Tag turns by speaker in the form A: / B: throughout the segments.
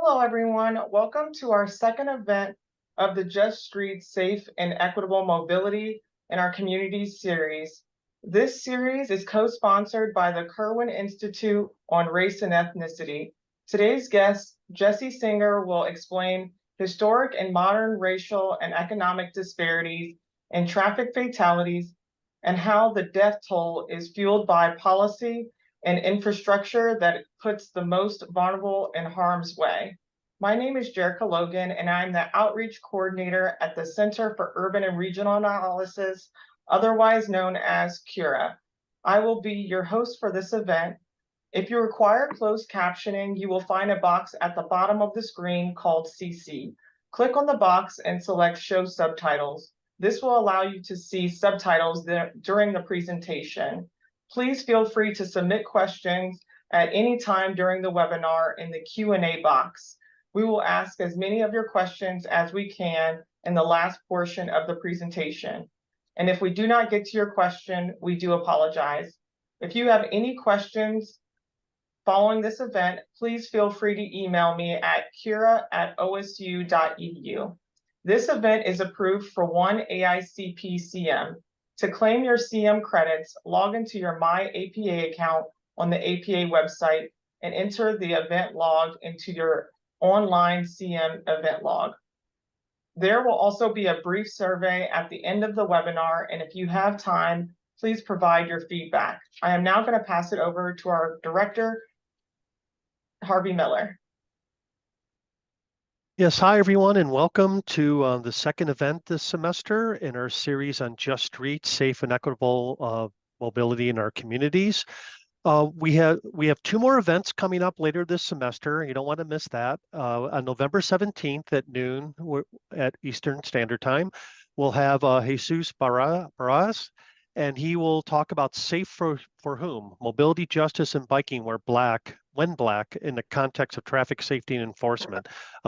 A: Hello, everyone. Welcome to our second event of the Just Streets Safe and Equitable Mobility in Our Communities series. This series is co-sponsored by the Kirwan Institute on Race and Ethnicity. Today's guest, Jessie Singer, will explain historic and modern racial and economic disparities and traffic fatalities and how the death toll is fueled by policy and infrastructure that puts the most vulnerable in harm's way. My name is Jerica Logan, and I'm the Outreach Coordinator at the Center for Urban and Regional Analysis, otherwise known as CURA. I will be your host for this event. If you require closed captioning, you will find a box at the bottom of the screen called CC. Click on the box and select Show Subtitles. This will allow you to see subtitles during the presentation. Please feel free to submit questions at any time during the webinar in the Q&A box. We will ask as many of your questions as we can in the last portion of the presentation. And if we do not get to your question, we do apologize. If you have any questions following this event, please feel free to email me at cura@osu.edu. This event is approved for one AICP CM. To claim your CM credits, log into your My APA account on the APA website and enter the event log into your online CM event log. There will also be a brief survey at the end of the webinar, and if you have time, please provide your feedback. I am now going to pass it over to our director, Harvey Miller.
B: Yes, hi everyone, and welcome to the second event this semester in our series on Just Streets, Safe and Equitable Mobility in Our Communities. We have two more events coming up later this semester. You don't want to miss that. On November 17th at noon at Eastern Standard Time, we'll have Jesus Barras, and he will talk about safe for whom? Mobility, justice, and biking when black in the context of traffic safety and enforcement.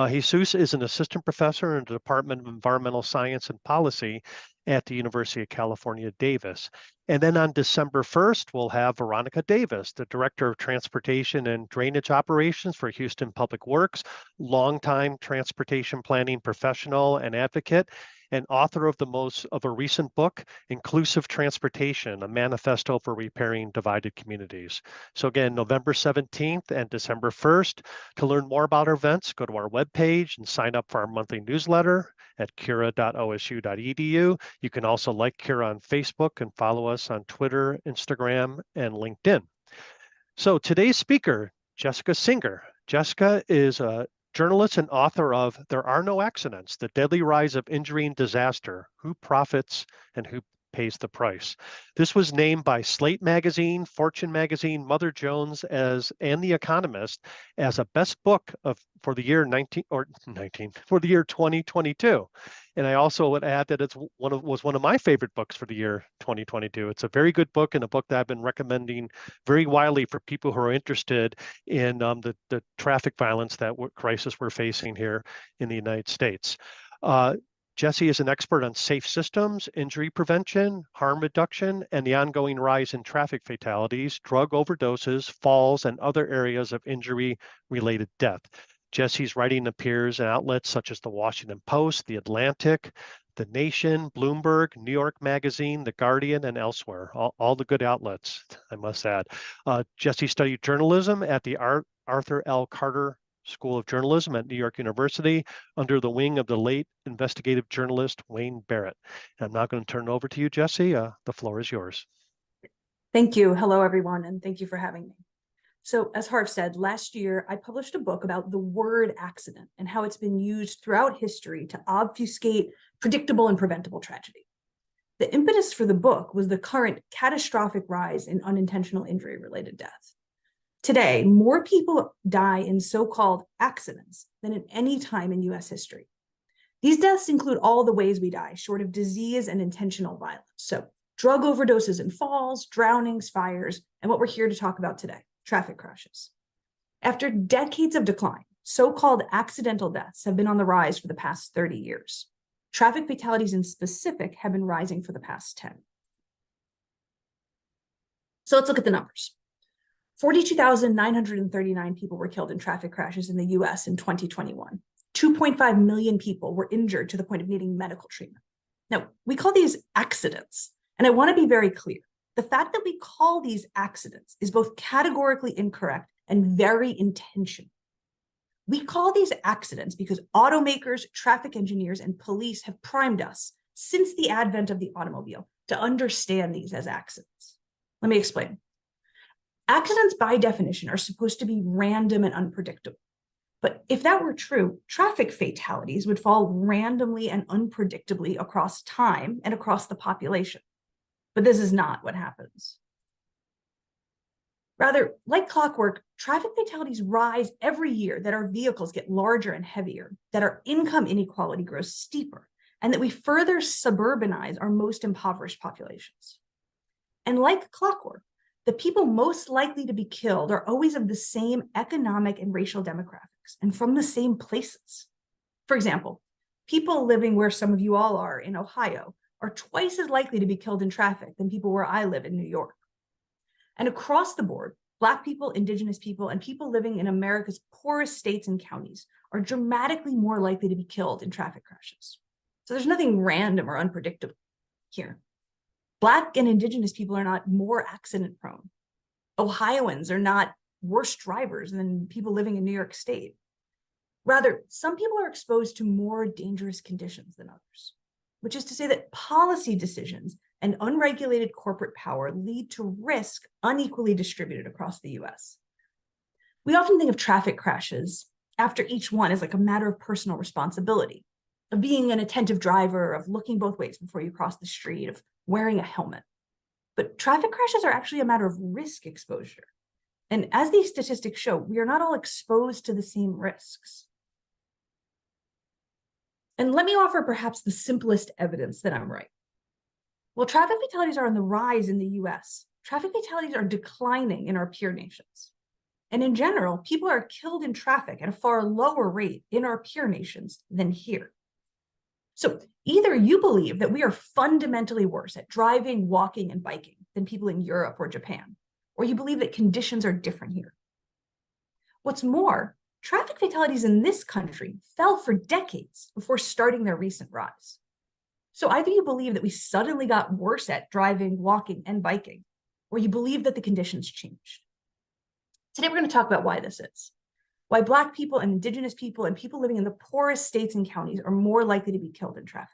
B: Jesus is an assistant professor in the Department of Environmental Science and Policy at the University of California, Davis. And then on December 1st, we'll have Veronica Davis, the Director of Transportation and Drainage Operations for Houston Public Works, longtime transportation planning professional and advocate, and author of a recent book, Inclusive Transportation, a manifesto for repairing divided communities. So again, November 17th and December 1st. To learn more about our events, go to our webpage and sign up for our monthly newsletter at cura.osu.edu. You can also like Cura on Facebook and follow us on Twitter, Instagram, and LinkedIn. So today's speaker, Jessica Singer. Jessica is a journalist and author of There Are No Accidents, The Deadly Rise of Injury and Disaster, Who Profits and Who Pays the Price. This was named by Slate Magazine, Fortune Magazine, Mother Jones and The Economist as a best book for the year 2022. And I also would add that was one of my favorite books for the year 2022. It's a very good book and a book that I've been recommending very widely for people who are interested in the traffic violence crisis we're facing here in the United States. Jessie is an expert on safe systems, injury prevention, harm reduction, and the ongoing rise in traffic fatalities, drug overdoses, falls, and other areas of injury-related death. Jessie's writing appears in outlets such as the Washington Post, The Atlantic, The Nation, Bloomberg, New York Magazine, The Guardian, and elsewhere, all the good outlets, I must add. Jessie studied journalism at the Arthur L. Carter School of Journalism at New York University under the wing of the late investigative journalist Wayne Barrett. And I'm now going to turn it over to you, Jessie. The floor is yours.
C: Thank you. Hello, everyone, and thank you for having me. So as Harv said, last year, I published a book about the word accident and how it's been used throughout history to obfuscate predictable and preventable tragedy. The impetus for the book was the current catastrophic rise in unintentional injury-related death. Today, more people die in so-called accidents than at any time in U.S. history. These deaths include all the ways we die, short of disease and intentional violence. So drug overdoses and falls, drownings, fires, and what we're here to talk about today, traffic crashes. After decades of decline, so-called accidental deaths have been on the rise for the past 30 years. Traffic fatalities in specific have been rising for the past 10. So let's look at the numbers. 42,939 people were killed in traffic crashes in the US in 2021. 2.5 million people were injured to the point of needing medical treatment. Now, we call these accidents, and I want to be very clear. The fact that we call these accidents is both categorically incorrect and very intentional. We call these accidents because automakers, traffic engineers, and police have primed us since the advent of the automobile to understand these as accidents. Let me explain. Accidents, by definition, are supposed to be random and unpredictable. But if that were true, traffic fatalities would fall randomly and unpredictably across time and across the population. But this is not what happens. Rather, like clockwork, traffic fatalities rise every year that our vehicles get larger and heavier, that our income inequality grows steeper, and that we further suburbanize our most impoverished populations. And like clockwork, the people most likely to be killed are always of the same economic and racial demographics and from the same places. For example, people living where some of you all are in Ohio are twice as likely to be killed in traffic than people where I live in New York. And across the board, Black people, Indigenous people, and people living in America's poorest states and counties are dramatically more likely to be killed in traffic crashes. So there's nothing random or unpredictable here. Black and Indigenous people are not more accident prone. Ohioans are not worse drivers than people living in New York State. Rather, some people are exposed to more dangerous conditions than others, which is to say that policy decisions and unregulated corporate power lead to risk unequally distributed across the US. We often think of traffic crashes after each one as like a matter of personal responsibility, of being an attentive driver, of looking both ways before you cross the street, of wearing a helmet. But traffic crashes are actually a matter of risk exposure. And as these statistics show, we are not all exposed to the same risks. And let me offer perhaps the simplest evidence that I'm right. While traffic fatalities are on the rise in the US, traffic fatalities are declining in our peer nations. And in general, people are killed in traffic at a far lower rate in our peer nations than here. So either you believe that we are fundamentally worse at driving, walking, and biking than people in Europe or Japan, or you believe that conditions are different here. What's more, traffic fatalities in this country fell for decades before starting their recent rise. So either you believe that we suddenly got worse at driving, walking, and biking, or you believe that the conditions changed. Today, we're going to talk about why this is, why Black people and Indigenous people and people living in the poorest states and counties are more likely to be killed in traffic.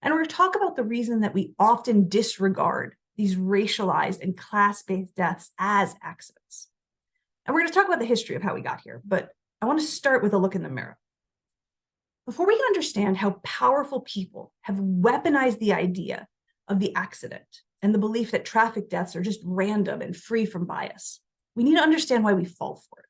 C: And we're going to talk about the reason that we often disregard these racialized and class-based deaths as accidents. And we're going to talk about the history of how we got here, but I want to start with a look in the mirror. Before we can understand how powerful people have weaponized the idea of the accident and the belief that traffic deaths are just random and free from bias, we need to understand why we fall for it.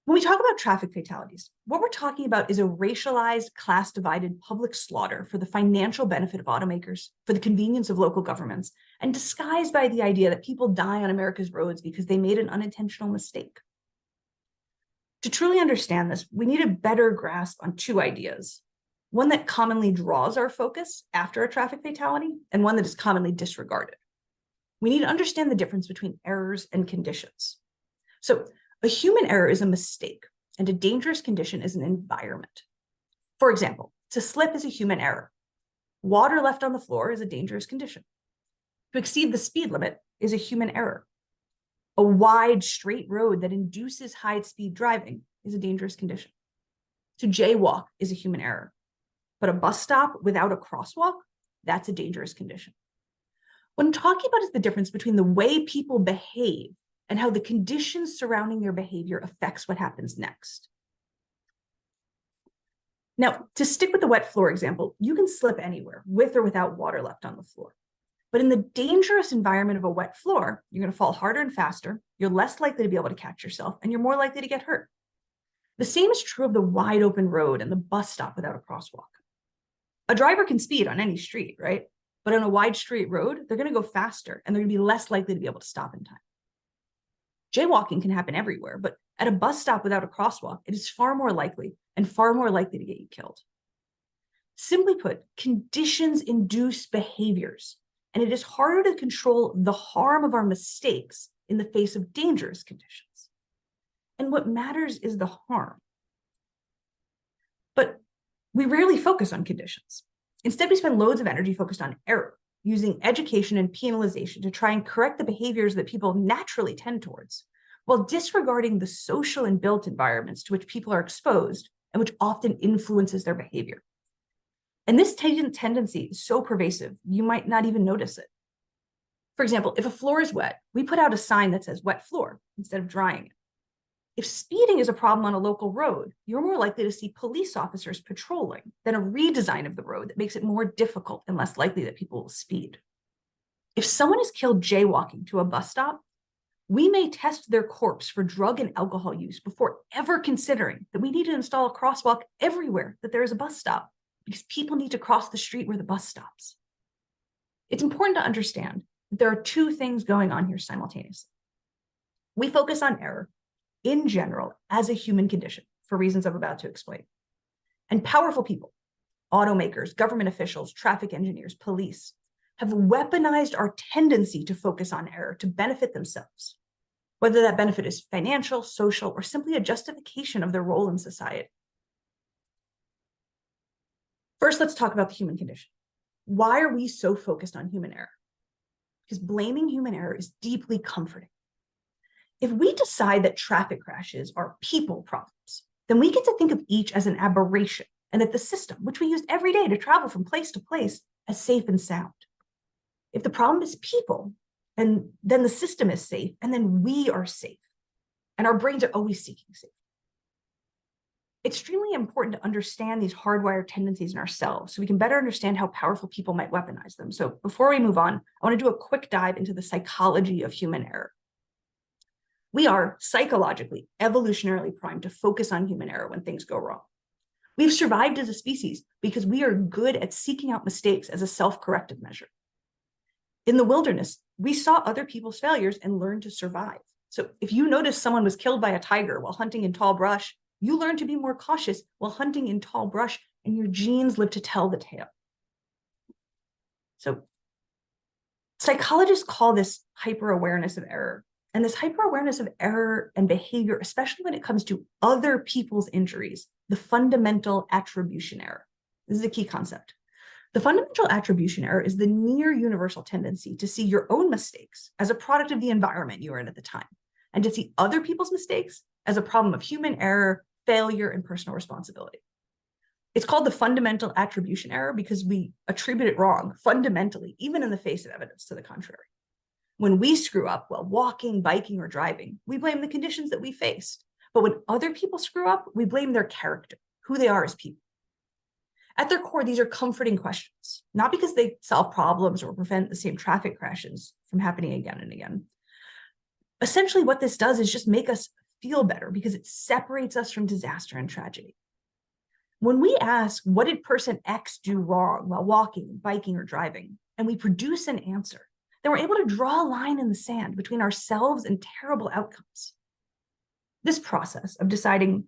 C: When we talk about traffic fatalities, what we're talking about is a racialized, class-divided public slaughter for the financial benefit of automakers, for the convenience of local governments, and disguised by the idea that people die on America's roads because they made an unintentional mistake. To truly understand this, we need a better grasp on two ideas, one that commonly draws our focus after a traffic fatality and one that is commonly disregarded. We need to understand the difference between errors and conditions. So a human error is a mistake, and a dangerous condition is an environment. For example, to slip is a human error. Water left on the floor is a dangerous condition. To exceed the speed limit is a human error. A wide, straight road that induces high-speed driving is a dangerous condition. To jaywalk is a human error. But a bus stop without a crosswalk, that's a dangerous condition. What I'm talking about is the difference between the way people behave and how the conditions surrounding their behavior affects what happens next. Now, to stick with the wet floor example, you can slip anywhere with or without water left on the floor. But in the dangerous environment of a wet floor, you're going to fall harder and faster, you're less likely to be able to catch yourself, and you're more likely to get hurt. The same is true of the wide open road and the bus stop without a crosswalk. A driver can speed on any street, right? But on a wide straight road, they're going to go faster and they're going to be less likely to be able to stop in time. Jaywalking can happen everywhere, but at a bus stop without a crosswalk, it is far more likely and far more likely to get you killed. Simply put, conditions induce behaviors, and it is harder to control the harm of our mistakes in the face of dangerous conditions. And what matters is the harm. But we rarely focus on conditions. Instead, we spend loads of energy focused on error, using education and penalization to try and correct the behaviors that people naturally tend towards, while disregarding the social and built environments to which people are exposed and which often influences their behavior. And this tendency is so pervasive, you might not even notice it. For example, if a floor is wet, we put out a sign that says wet floor instead of drying it. If speeding is a problem on a local road, you're more likely to see police officers patrolling than a redesign of the road that makes it more difficult and less likely that people will speed. If someone is killed jaywalking to a bus stop, we may test their corpse for drug and alcohol use before ever considering that we need to install a crosswalk everywhere that there is a bus stop, because people need to cross the street where the bus stops. It's important to understand that there are two things going on here simultaneously. We focus on error in general as a human condition for reasons I'm about to explain. And powerful people, automakers, government officials, traffic engineers, police, have weaponized our tendency to focus on error to benefit themselves, whether that benefit is financial, social, or simply a justification of their role in society. First, let's talk about the human condition. Why are we so focused on human error? Because blaming human error is deeply comforting. If we decide that traffic crashes are people problems, then we get to think of each as an aberration, and that the system, which we use every day to travel from place to place, as safe and sound. If the problem is people, and then the system is safe, and then we are safe, and our brains are always seeking safety. It's extremely important to understand these hardwired tendencies in ourselves so we can better understand how powerful people might weaponize them. So before we move on, I want to do a quick dive into the psychology of human error. We are psychologically, evolutionarily primed to focus on human error when things go wrong. We've survived as a species because we are good at seeking out mistakes as a self-corrective measure. In the wilderness, we saw other people's failures and learned to survive. So if you notice someone was killed by a tiger while hunting in tall brush, you learn to be more cautious while hunting in tall brush, and your genes live to tell the tale. So psychologists call this hyper-awareness of error. And this hyper-awareness of error and behavior, especially when it comes to other people's injuries, the fundamental attribution error. This is a key concept. The fundamental attribution error is the near universal tendency to see your own mistakes as a product of the environment you were in at the time, and to see other people's mistakes as a problem of human error, failure, and personal responsibility. It's called the fundamental attribution error because we attribute it wrong fundamentally, even in the face of evidence to the contrary. When we screw up while walking, biking, or driving, we blame the conditions that we faced. But when other people screw up, we blame their character, who they are as people. At their core, these are comforting questions, not because they solve problems or prevent the same traffic crashes from happening again and again. Essentially, what this does is just make us feel better because it separates us from disaster and tragedy. When we ask, what did person X do wrong while walking, biking, or driving, and we produce an answer, then we're able to draw a line in the sand between ourselves and terrible outcomes. This process of deciding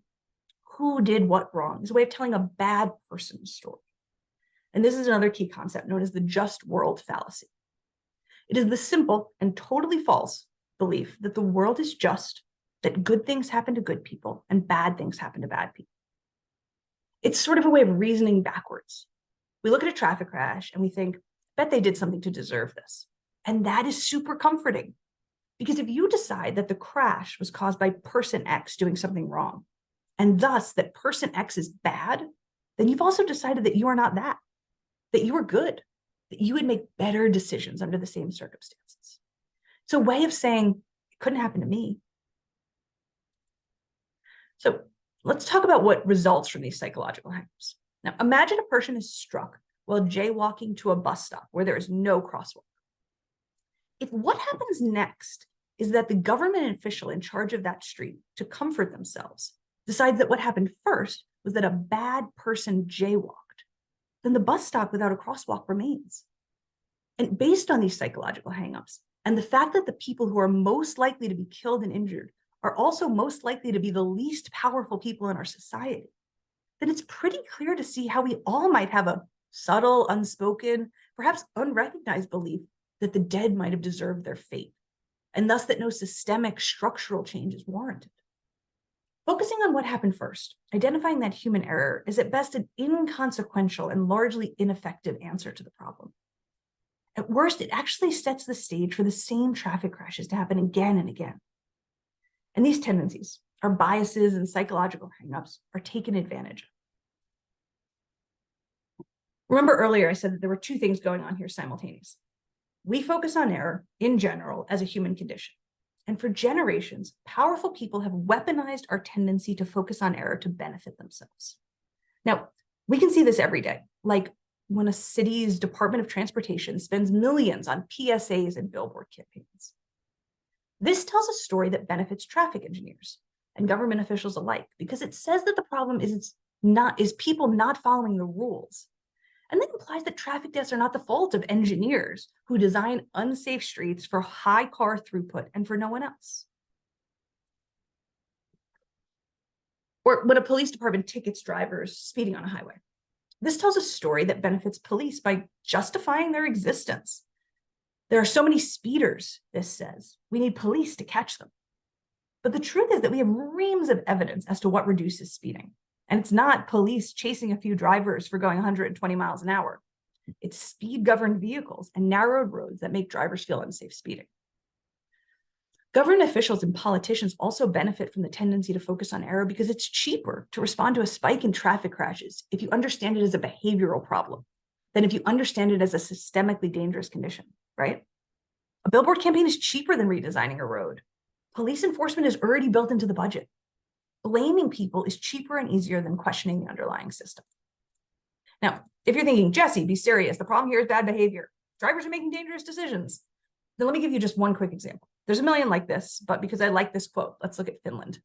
C: who did what wrong is a way of telling a bad person's story. And this is another key concept known as the just world fallacy. It is the simple and totally false belief that the world is just, that good things happen to good people and bad things happen to bad people. It's sort of a way of reasoning backwards. We look at a traffic crash and we think, bet they did something to deserve this. And that is super comforting, because if you decide that the crash was caused by person X doing something wrong, and thus that person X is bad, then you've also decided that you are not that you are good, that you would make better decisions under the same circumstances. It's a way of saying, it couldn't happen to me. So let's talk about what results from these psychological hangups. Now, imagine a person is struck while jaywalking to a bus stop where there is no crosswalk. If what happens next is that the government official in charge of that street, to comfort themselves, decides that what happened first was that a bad person jaywalked, then the bus stop without a crosswalk remains. And based on these psychological hangups, and the fact that the people who are most likely to be killed and injured are also most likely to be the least powerful people in our society, then it's pretty clear to see how we all might have a subtle, unspoken, perhaps unrecognized belief that the dead might have deserved their fate, and thus that no systemic structural change is warranted. Focusing on what happened first, identifying that human error is at best an inconsequential and largely ineffective answer to the problem. At worst, it actually sets the stage for the same traffic crashes to happen again and again. And these tendencies, our biases and psychological hangups, are taken advantage of. Remember earlier I said that there were two things going on here simultaneously. We focus on error in general as a human condition. And for generations, powerful people have weaponized our tendency to focus on error to benefit themselves. Now, we can see this every day, like when a city's Department of Transportation spends millions on PSAs and billboard campaigns. This tells a story that benefits traffic engineers and government officials alike, because it says that the problem is people not following the rules. And that implies that traffic deaths are not the fault of engineers who design unsafe streets for high car throughput and for no one else. Or when a police department tickets drivers speeding on a highway. This tells a story that benefits police by justifying their existence. There are so many speeders, this says. We need police to catch them. But the truth is that we have reams of evidence as to what reduces speeding. And it's not police chasing a few drivers for going 120 miles an hour. It's speed-governed vehicles and narrowed roads that make drivers feel unsafe speeding. Government officials and politicians also benefit from the tendency to focus on error because it's cheaper to respond to a spike in traffic crashes if you understand it as a behavioral problem than if you understand it as a systemically dangerous condition, right? A billboard campaign is cheaper than redesigning a road. Police enforcement is already built into the budget. Blaming people is cheaper and easier than questioning the underlying system. Now, if you're thinking, Jessie, be serious, the problem here is bad behavior. Drivers are making dangerous decisions. Then let me give you just one quick example. There's a million like this, but because I like this quote, let's look at Finland.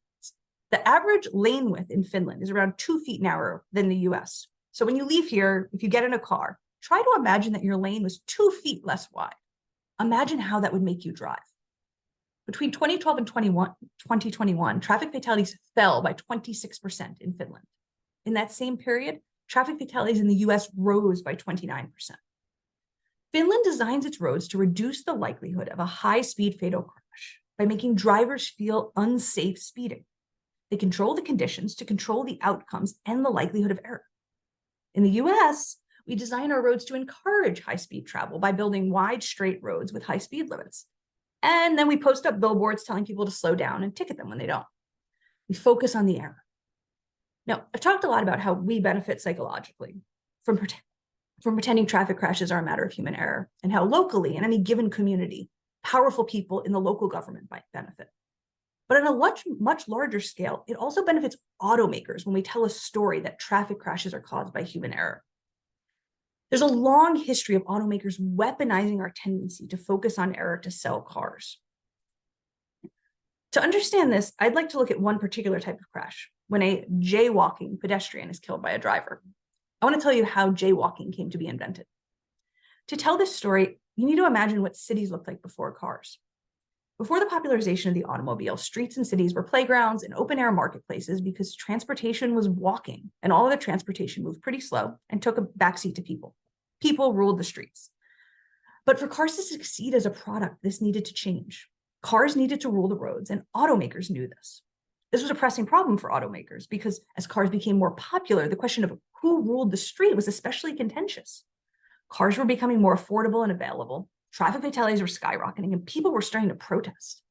C: The average lane width in Finland is around 2 feet narrower than the US. So when you leave here, if you get in a car, try to imagine that your lane was 2 feet less wide. Imagine how that would make you drive. Between 2012 and 2021, traffic fatalities fell by 26% in Finland. In that same period, traffic fatalities in the US rose by 29%. Finland designs its roads to reduce the likelihood of a high-speed fatal crash by making drivers feel unsafe speeding. They control the conditions to control the outcomes and the likelihood of error. In the US, we design our roads to encourage high-speed travel by building wide, straight roads with high speed limits. And then we post up billboards telling people to slow down and ticket them when they don't. We focus on the error. Now, I've talked a lot about how we benefit psychologically from pretending traffic crashes are a matter of human error, and how locally in any given community, powerful people in the local government might benefit. But on a much larger scale, it also benefits automakers when we tell a story that traffic crashes are caused by human error. There's a long history of automakers weaponizing our tendency to focus on error to sell cars. To understand this, I'd like to look at one particular type of crash, when a jaywalking pedestrian is killed by a driver. I want to tell you how jaywalking came to be invented. To tell this story, you need to imagine what cities looked like before cars. Before the popularization of the automobile, streets and cities were playgrounds and open-air marketplaces because transportation was walking, and all other transportation moved pretty slow and took a backseat to people. People ruled the streets. But for cars to succeed as a product, this needed to change. Cars needed to rule the roads, and automakers knew this. This was a pressing problem for automakers because as cars became more popular, the question of who ruled the street was especially contentious. Cars were becoming more affordable and available. Traffic fatalities were skyrocketing, and people were starting to protest.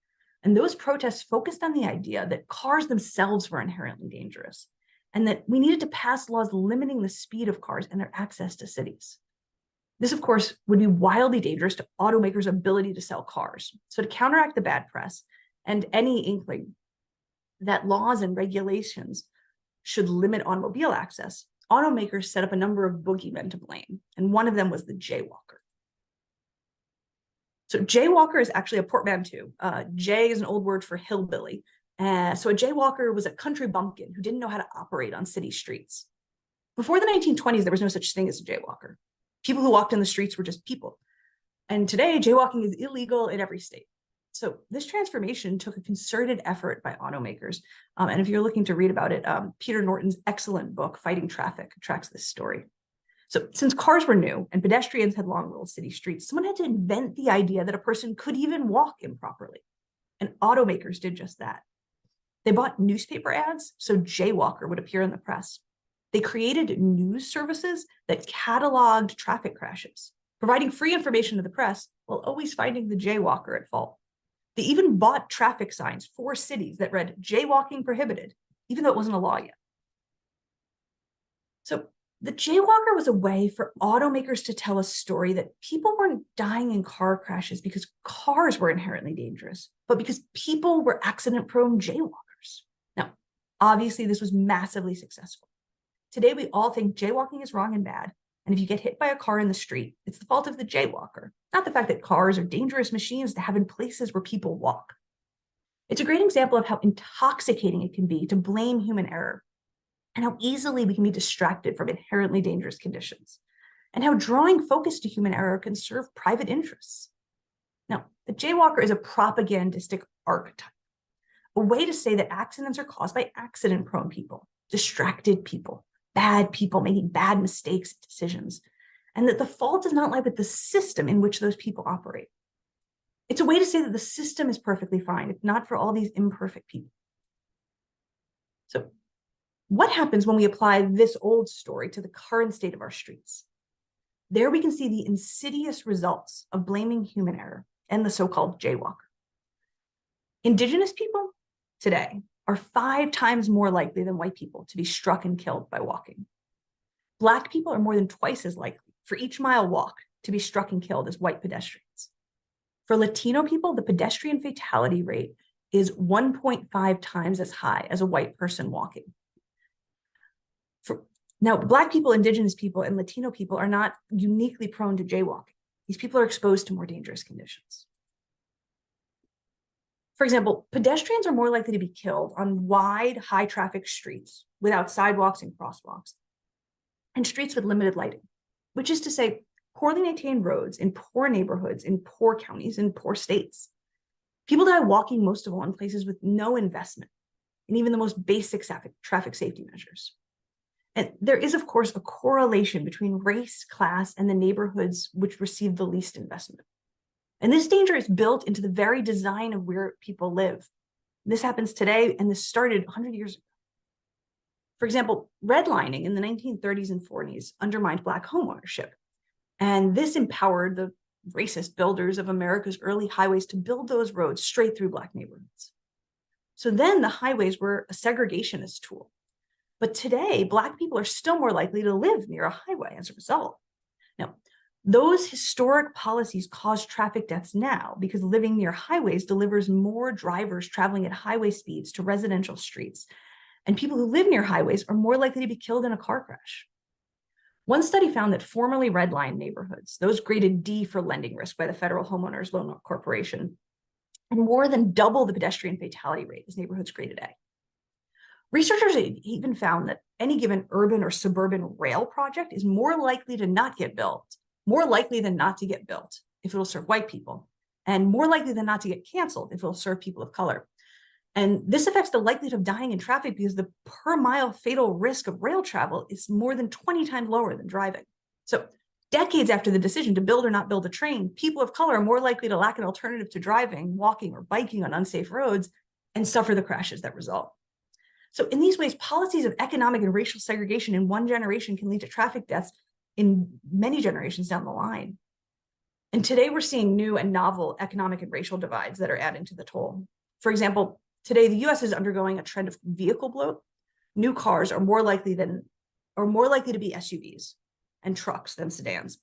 C: And those protests focused on the idea that cars themselves were inherently dangerous, and that we needed to pass laws limiting the speed of cars and their access to cities. This, of course, would be wildly dangerous to automakers' ability to sell cars. So to counteract the bad press and any inkling that laws and regulations should limit automobile access, automakers set up a number of boogeymen to blame, and one of them was the jaywalker. So jaywalker is actually a portmanteau. Jay is an old word for hillbilly. So a jaywalker was a country bumpkin who didn't know how to operate on city streets. Before the 1920s, there was no such thing as a jaywalker. People who walked in the streets were just people. And today, jaywalking is illegal in every state. So this transformation took a concerted effort by automakers. And if you're looking to read about it, Peter Norton's excellent book, Fighting Traffic, tracks this story. So since cars were new and pedestrians had long ruled city streets, someone had to invent the idea that a person could even walk improperly. And automakers did just that. They bought newspaper ads so jaywalker would appear in the press. They created news services that cataloged traffic crashes, providing free information to the press while always finding the jaywalker at fault. They even bought traffic signs for cities that read jaywalking prohibited, even though it wasn't a law yet. So the jaywalker was a way for automakers to tell a story that people weren't dying in car crashes because cars were inherently dangerous, but because people were accident-prone jaywalkers. Now, obviously, this was massively successful. Today, we all think jaywalking is wrong and bad, and if you get hit by a car in the street, it's the fault of the jaywalker, not the fact that cars are dangerous machines to have in places where people walk. It's a great example of how intoxicating it can be to blame human error, and how easily we can be distracted from inherently dangerous conditions, and how drawing focus to human error can serve private interests. Now, the jaywalker is a propagandistic archetype, a way to say that accidents are caused by accident-prone people, distracted people, bad people making bad mistakes and decisions, and that the fault does not lie with the system in which those people operate. It's a way to say that the system is perfectly fine, if not for all these imperfect people. So, what happens when we apply this old story to the current state of our streets? There we can see the insidious results of blaming human error and the so-called jaywalker. Indigenous people today are 5 times more likely than white people to be struck and killed by walking. Black people are more than twice as likely for each mile walked to be struck and killed as white pedestrians. For Latino people, the pedestrian fatality rate is 1.5 times as high as a white person walking. Now, Black people, Indigenous people, and Latino people are not uniquely prone to jaywalking. These people are exposed to more dangerous conditions. For example, pedestrians are more likely to be killed on wide, high-traffic streets without sidewalks and crosswalks, and streets with limited lighting, which is to say, poorly maintained roads in poor neighborhoods, in poor counties, in poor states. People die walking most of all in places with no investment, and even the most basic traffic safety measures. And there is, of course, a correlation between race, class, and the neighborhoods which receive the least investment. And this danger is built into the very design of where people live. This happens today, and this started 100 years ago. For example, redlining in the 1930s and 40s undermined Black homeownership. And this empowered the racist builders of America's early highways to build those roads straight through Black neighborhoods. So then the highways were a segregationist tool. But today, Black people are still more likely to live near a highway as a result. Now, those historic policies cause traffic deaths now because living near highways delivers more drivers traveling at highway speeds to residential streets. And people who live near highways are more likely to be killed in a car crash. One study found that formerly redlined neighborhoods, those graded D for lending risk by the Federal Homeowners Loan Corporation, had more than double the pedestrian fatality rate as neighborhoods graded A. Researchers even found that any given urban or suburban rail project is more likely to not get built, more likely than not to get built if it'll serve white people, and more likely than not to get canceled if it'll serve people of color. And this affects the likelihood of dying in traffic because the per mile fatal risk of rail travel is more than 20 times lower than driving. So decades after the decision to build or not build a train, people of color are more likely to lack an alternative to driving, walking, or biking on unsafe roads and suffer the crashes that result. So in these ways, policies of economic and racial segregation in one generation can lead to traffic deaths in many generations down the line. And today we're seeing new and novel economic and racial divides that are adding to the toll. For example, today the US is undergoing a trend of vehicle bloat. New cars are more likely to be SUVs and trucks than sedans.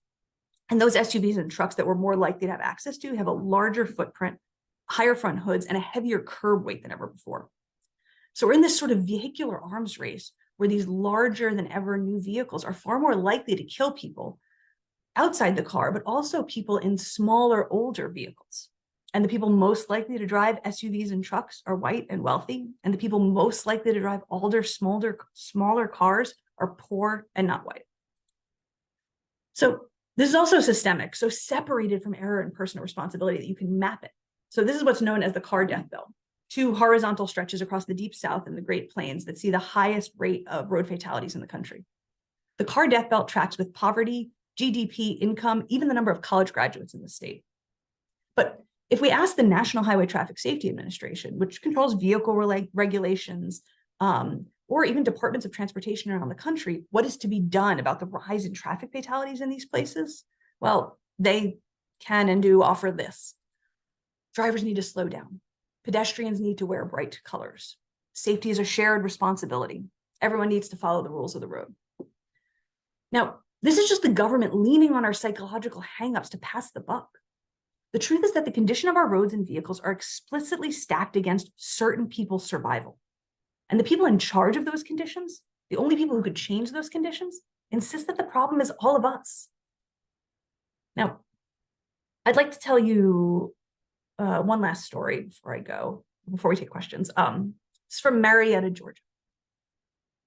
C: And those SUVs and trucks that we're more likely to have access to have a larger footprint, higher front hoods, and a heavier curb weight than ever before. So we're in this sort of vehicular arms race where these larger than ever new vehicles are far more likely to kill people outside the car, but also people in smaller, older vehicles. And the people most likely to drive SUVs and trucks are white and wealthy. And the people most likely to drive older, smaller cars are poor and not white. So this is also systemic, so separated from error and personal responsibility that you can map it. So this is what's known as the car death belt. 2 horizontal stretches across the Deep South and the Great Plains that see the highest rate of road fatalities in the country. The car death belt tracks with poverty, GDP, income, even the number of college graduates in the state. But if we ask the National Highway Traffic Safety Administration, which controls vehicle regulations, or even departments of transportation around the country, what is to be done about the rise in traffic fatalities in these places? Well, they can and do offer this. Drivers need to slow down. Pedestrians need to wear bright colors. Safety is a shared responsibility. Everyone needs to follow the rules of the road. Now, this is just the government leaning on our psychological hangups to pass the buck. The truth is that the condition of our roads and vehicles are explicitly stacked against certain people's survival. And the people in charge of those conditions, the only people who could change those conditions, insist that the problem is all of us. Now, I'd like to tell you one last story before we take questions. It's from Marietta, Georgia.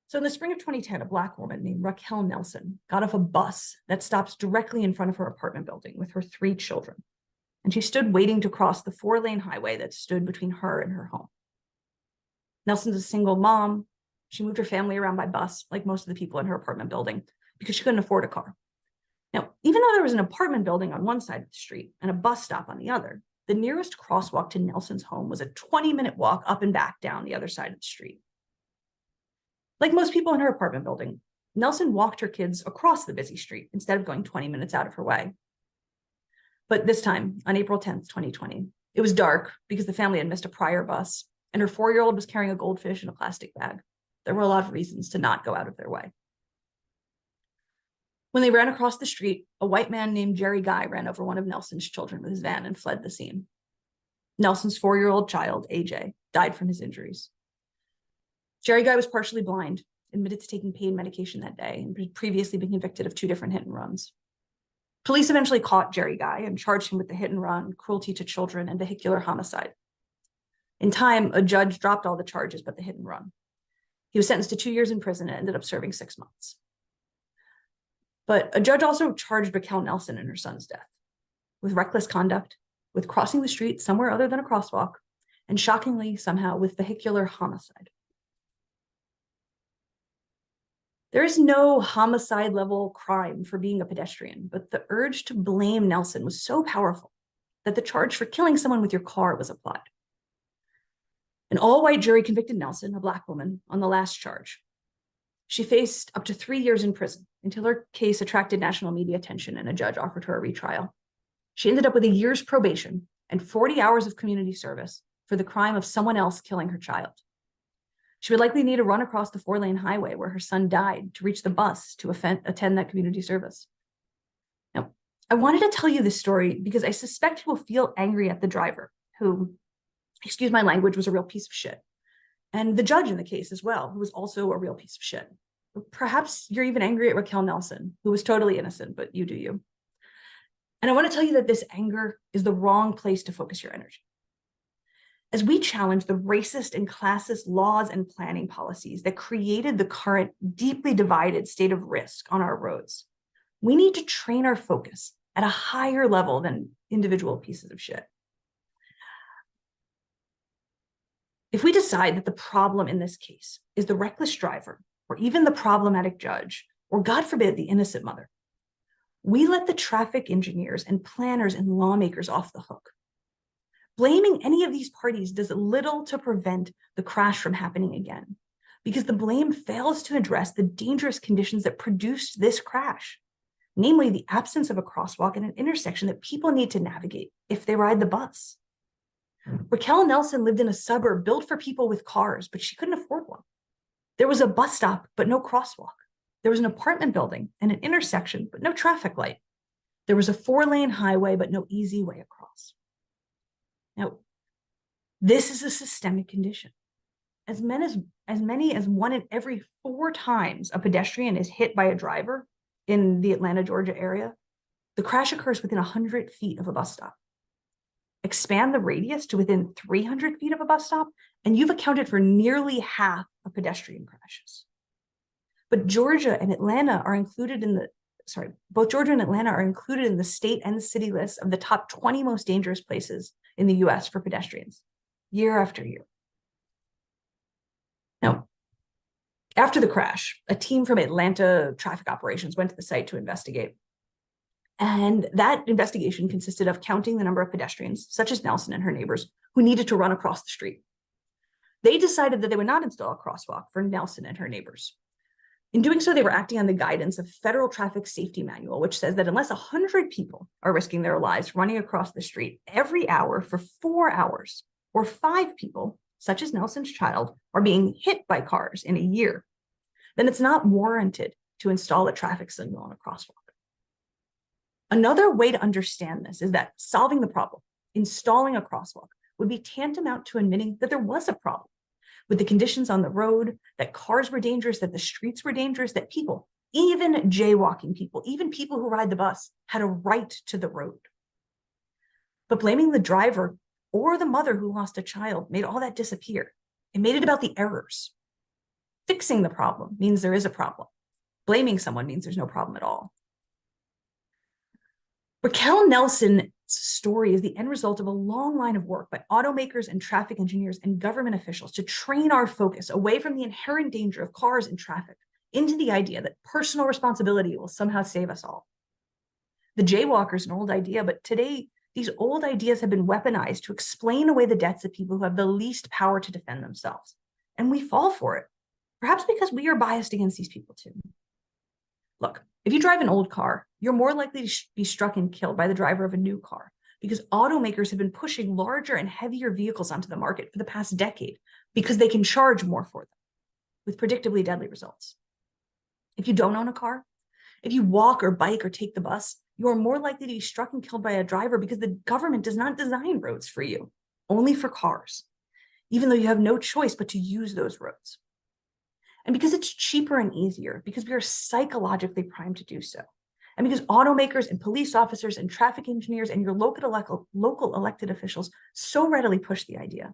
C: So in the spring of 2010, a Black woman named Raquel Nelson got off a bus that stops directly in front of her apartment building with her 3 children. And she stood waiting to cross the 4-lane highway that stood between her and her home. Nelson's a single mom. She moved her family around by bus, like most of the people in her apartment building, because she couldn't afford a car. Now, even though there was an apartment building on one side of the street and a bus stop on the other, the nearest crosswalk to Nelson's home was a 20-minute walk up and back down the other side of the street. Like most people in her apartment building, Nelson walked her kids across the busy street instead of going 20 minutes out of her way. But this time, on April 10th, 2020, it was dark because the family had missed a prior bus, and her 4-year-old was carrying a goldfish in a plastic bag. There were a lot of reasons to not go out of their way. When they ran across the street, a white man named Jerry Guy ran over one of Nelson's children with his van and fled the scene. Nelson's 4-year-old child, AJ, died from his injuries. Jerry Guy was partially blind, admitted to taking pain medication that day, and had previously been convicted of 2 different hit and runs. Police eventually caught Jerry Guy and charged him with the hit and run, cruelty to children, and vehicular homicide. In time, a judge dropped all the charges but the hit and run. He was sentenced to 2 years in prison and ended up serving 6 months. But a judge also charged Raquel Nelson in her son's death with reckless conduct, with crossing the street somewhere other than a crosswalk, and shockingly, somehow, with vehicular homicide. There is no homicide-level crime for being a pedestrian, but the urge to blame Nelson was so powerful that the charge for killing someone with your car was applied. An all-white jury convicted Nelson, a Black woman, on the last charge. She faced up to 3 years in prison until her case attracted national media attention and a judge offered her a retrial. She ended up with a year's probation and 40 hours of community service for the crime of someone else killing her child. She would likely need to run across the 4-lane highway where her son died to reach the bus to attend that community service. Now, I wanted to tell you this story because I suspect you will feel angry at the driver, who, excuse my language, was a real piece of shit. And the judge in the case as well, who was also a real piece of shit. Perhaps you're even angry at Raquel Nelson, who was totally innocent, but you do you. And I want to tell you that this anger is the wrong place to focus your energy. As we challenge the racist and classist laws and planning policies that created the current deeply divided state of risk on our roads, we need to train our focus at a higher level than individual pieces of shit. If we decide that the problem in this case is the reckless driver, or even the problematic judge, or God forbid, the innocent mother, we let the traffic engineers and planners and lawmakers off the hook. Blaming any of these parties does little to prevent the crash from happening again, because the blame fails to address the dangerous conditions that produced this crash, namely the absence of a crosswalk at an intersection that people need to navigate if they ride the bus. Raquel Nelson lived in a suburb built for people with cars, but she couldn't afford one. There was a bus stop, but no crosswalk. There was an apartment building and an intersection, but no traffic light. There was a 4-lane highway, but no easy way across. Now, this is a systemic condition. As many as 1 in every 4 times a pedestrian is hit by a driver in the Atlanta, Georgia area, the crash occurs within 100 feet of a bus stop. Expand the radius to within 300 feet of a bus stop, and you've accounted for nearly half of pedestrian crashes. But Georgia and Atlanta are included in both Georgia and Atlanta are included in the state and the city list of the top 20 most dangerous places in the US for pedestrians, year after year. Now, After the crash, a team from Atlanta traffic operations went to the site to investigate. And that investigation consisted of counting the number of pedestrians, such as Nelson and her neighbors, who needed to run across the street. They decided that they would not install a crosswalk for Nelson and her neighbors. In doing so, they were acting on the guidance of Federal Traffic Safety Manual, which says that unless 100 people are risking their lives running across the street every hour for 4 hours, or 5 people, such as Nelson's child, are being hit by cars in a year, then it's not warranted to install a traffic signal on a crosswalk. Another way to understand this is that solving the problem, installing a crosswalk, would be tantamount to admitting that there was a problem with the conditions on the road, that cars were dangerous, that the streets were dangerous, that people, even jaywalking people, even people who ride the bus, had a right to the road. But blaming the driver or the mother who lost a child made all that disappear. It made it about the errors. Fixing the problem means there is a problem. Blaming someone means there's no problem at all. Raquel Nelson's story is the end result of a long line of work by automakers and traffic engineers and government officials to train our focus away from the inherent danger of cars and traffic into the idea that personal responsibility will somehow save us all. The jaywalker is an old idea, but today these old ideas have been weaponized to explain away the deaths of people who have the least power to defend themselves. And we fall for it, perhaps because we are biased against these people too. Look, if you drive an old car, you're more likely to be struck and killed by the driver of a new car because automakers have been pushing larger and heavier vehicles onto the market for the past decade because they can charge more for them with predictably deadly results. If you don't own a car, if you walk or bike or take the bus, you are more likely to be struck and killed by a driver because the government does not design roads for you, only for cars, even though you have no choice but to use those roads. And because it's cheaper and easier, because we are psychologically primed to do so, and because automakers and police officers and traffic engineers and your local elected officials so readily push the idea,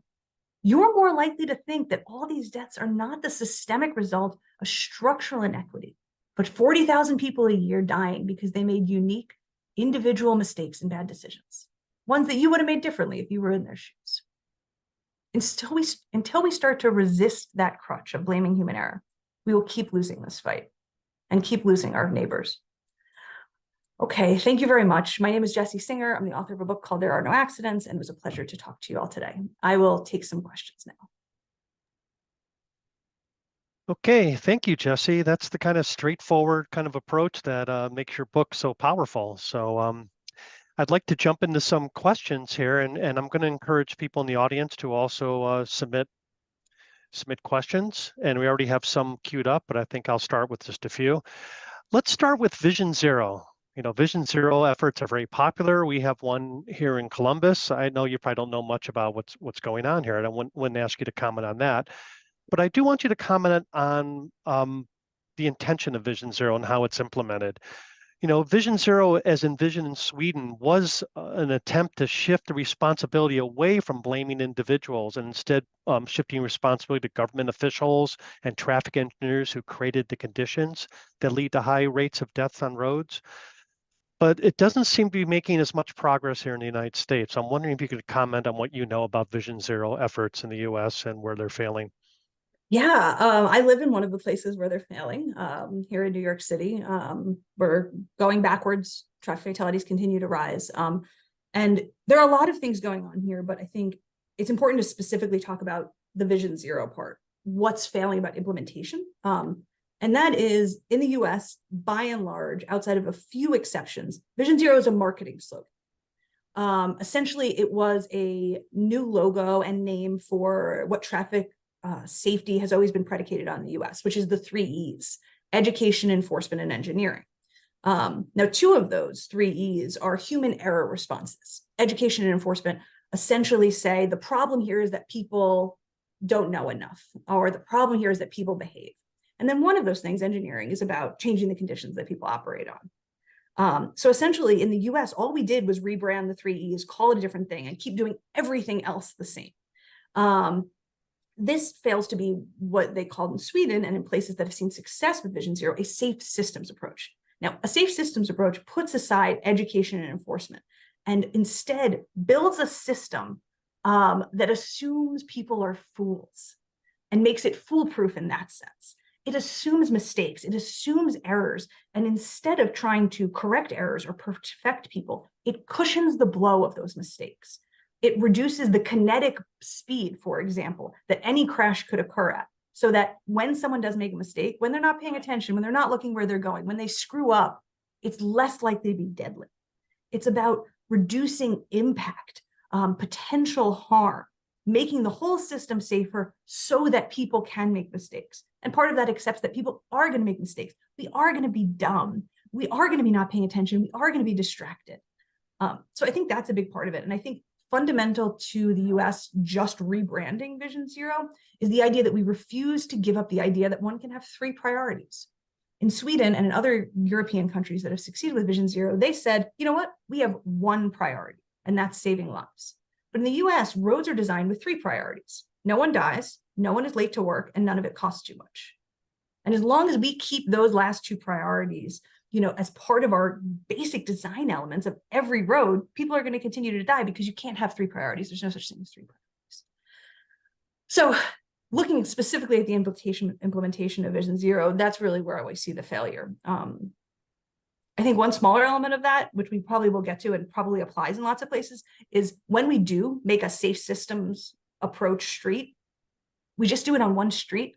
C: you're more likely to think that all these deaths are not the systemic result of structural inequity, but 40,000 people a year dying because they made unique, individual mistakes and bad decisions, ones that you would have made differently if you were in their shoes. Until we start to resist that crutch of blaming human error, we will keep losing this fight and keep losing our neighbors. Okay, thank you very much. My name is Jessie Singer. I'm the author of a book called There Are No Accidents, and it was a pleasure to talk to you all today. I will take some questions now.
B: Okay, thank you, Jessie. That's the kind of straightforward kind of approach that makes your book so powerful. So I'd like to jump into some questions here, and I'm going to encourage people in the audience to also submit questions. And we already have some queued up, but I think I'll start with just a few. Let's start with Vision Zero. You know, Vision Zero efforts are very popular. We have one here in Columbus. I know you probably don't know much about what's going on here, and I wouldn't ask you to comment on that. But I do want you to comment on the intention of Vision Zero and how it's implemented. You know, Vision Zero, as envisioned in Sweden, was an attempt to shift the responsibility away from blaming individuals and instead shifting responsibility to government officials and traffic engineers who created the conditions that lead to high rates of deaths on roads. But it doesn't seem to be making as much progress here in the United States. I'm wondering if you could comment on what you know about Vision Zero efforts in the US and where they're failing.
C: Yeah, I live in one of the places where they're failing, here in New York City. We're going backwards. Traffic fatalities continue to rise. And there are a lot of things going on here, but I think it's important to specifically talk about the Vision Zero part. What's failing about implementation? And that is, in the US, by and large, outside of a few exceptions, Vision Zero is a marketing slogan. Essentially, it was a new logo and name for what traffic safety has always been predicated on in the US, which is the 3 E's: education, enforcement, and engineering. Now, 2 of those 3 E's are human error responses. Education and enforcement essentially say the problem here is that people don't know enough, or the problem here is that people behave. And then one of those things, engineering, is about changing the conditions that people operate on. So essentially, in the US, all we did was rebrand the 3 E's, call it a different thing, and keep doing everything else the same. This fails to be what they called in Sweden and in places that have seen success with Vision Zero, a safe systems approach. Now, a safe systems approach puts aside education and enforcement and instead builds a system that assumes people are fools and makes it foolproof in that sense. it assumes mistakes, it assumes errors. And instead of trying to correct errors or perfect people, it cushions the blow of those mistakes. It reduces the kinetic speed, for example, that any crash could occur at. So that when someone does make a mistake, when they're not paying attention, when they're not looking where they're going, when they screw up, it's less likely to be deadly. It's about reducing impact, potential harm, making the whole system safer so that people can make mistakes. And part of that accepts that people are going to make mistakes. We are going to be dumb. We are going to be not paying attention. We are going to be distracted. So I think that's a big part of it. And I think fundamental to the US just rebranding Vision Zero is the idea that we refuse to give up the idea that one can have 3 priorities. In Sweden and in other European countries that have succeeded with Vision Zero, they said, you know what, we have 1 priority, and that's saving lives. But in the US, roads are designed with 3 priorities. No one dies, no one is late to work, and none of it costs too much. And as long as we keep those last 2 priorities, as part of our basic design elements of every road, people are going to continue to die because you can't have 3 priorities. There's no such thing as 3 priorities. So looking specifically at the implementation of Vision Zero, that's really where I always see the failure. I think one smaller element of that, which we probably will get to and probably applies in lots of places, is when we do make a safe systems approach street, we just do it on one street.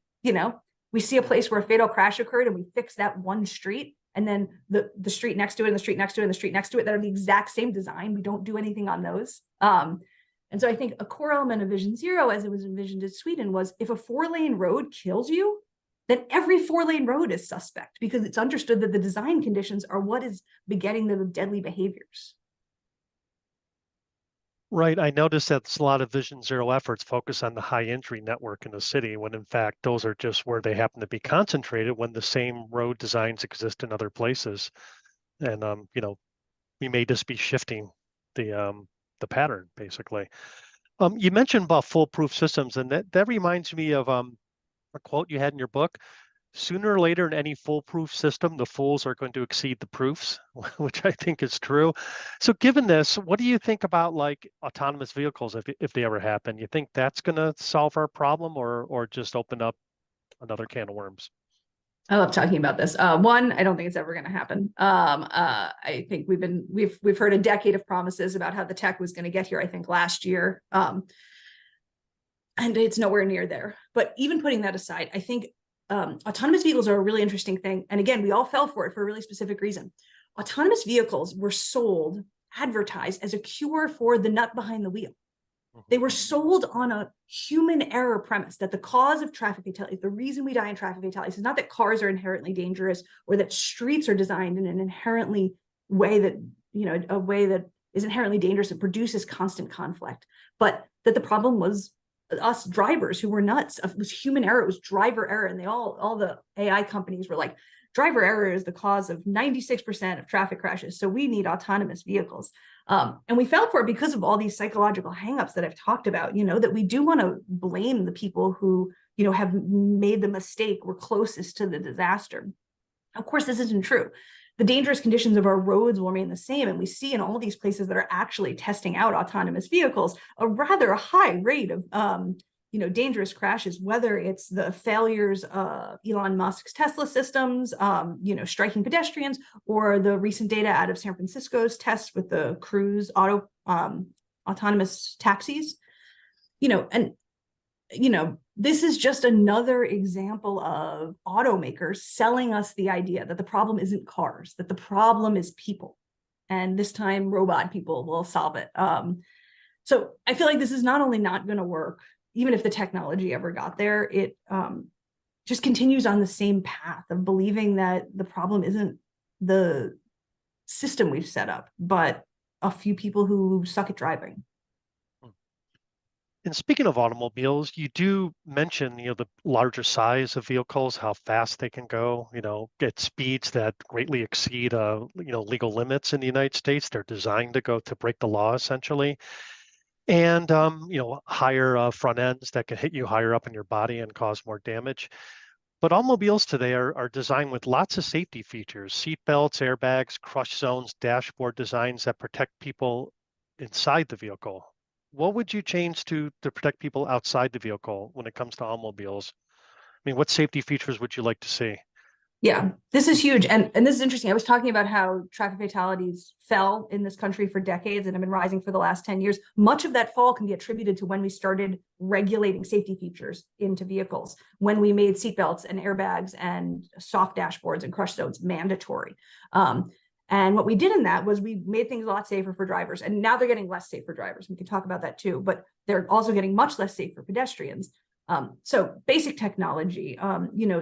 C: We see a place where a fatal crash occurred and we fix that one street. And then the street next to it and the street next to it and the street next to it that are the exact same design. We don't do anything on those. And so I think a core element of Vision Zero, as it was envisioned in Sweden, was if a 4-lane road kills you, then every 4-lane road is suspect because it's understood that the design conditions are what is begetting the deadly behaviors.
B: Right. I noticed that a lot of Vision Zero efforts focus on the high injury network in the city, when in fact, those are just where they happen to be concentrated when the same road designs exist in other places. And, we may just be shifting the pattern, basically. You mentioned about foolproof systems, and that reminds me of a quote you had in your book. Sooner or later in any foolproof system, the fools are going to exceed the proofs, which I think is true. So given this, what do you think about like autonomous vehicles if they ever happen? You think that's going to solve our problem or just open up another can of worms?
C: I love talking about this. One, I don't think it's ever going to happen. I think we've heard a decade of promises about how the tech was going to get here, I think last year. And it's nowhere near there. But even putting that aside, I think autonomous vehicles are a really interesting thing. And again, we all fell for it for a really specific reason. Autonomous vehicles were advertised as a cure for the nut behind the wheel. They were sold on a human error premise that the cause of traffic fatalities, the reason we die in traffic fatalities is not that cars are inherently dangerous or that streets are designed in an inherently way that, a way that is inherently dangerous and produces constant conflict, but that the problem was us drivers who were nuts. It was human error, it was driver error. And all the AI companies were like, driver error is the cause of 96% of traffic crashes. So we need autonomous vehicles. And we fell for it because of all these psychological hangups that I've talked about, that we do want to blame the people who, have made the mistake, were closest to the disaster. Of course, this isn't true. The dangerous conditions of our roads will remain the same. And we see in all these places that are actually testing out autonomous vehicles, a rather high rate of, dangerous crashes, whether it's the failures of Elon Musk's Tesla systems, striking pedestrians, or the recent data out of San Francisco's tests with the Cruise autonomous taxis, this is just another example of automakers selling us the idea that the problem isn't cars, that the problem is people. And this time robot people will solve it. So I feel like this is not only not going to work, even if the technology ever got there, it just continues on the same path of believing that the problem isn't the system we've set up, but a few people who suck at driving.
B: And speaking of automobiles, you do mention, the larger size of vehicles, how fast they can go, at speeds that greatly exceed, legal limits in the United States. They're designed to break the law, essentially. And, higher front ends that can hit you higher up in your body and cause more damage. But automobiles today are designed with lots of safety features: seat belts, airbags, crush zones, dashboard designs that protect people inside the vehicle. What would you change to protect people outside the vehicle when it comes to automobiles? mean, what safety features would you like to see?
C: Yeah, this is huge. And this is interesting. I was talking about how traffic fatalities fell in this country for decades and have been rising for the last 10 years. Much of that fall can be attributed to when we started regulating safety features into vehicles, when we made seatbelts and airbags and soft dashboards and crush zones mandatory. And what we did in that was we made things a lot safer for drivers. And now they're getting less safe for drivers. We can talk about that too, but they're also getting much less safe for pedestrians. So basic technology,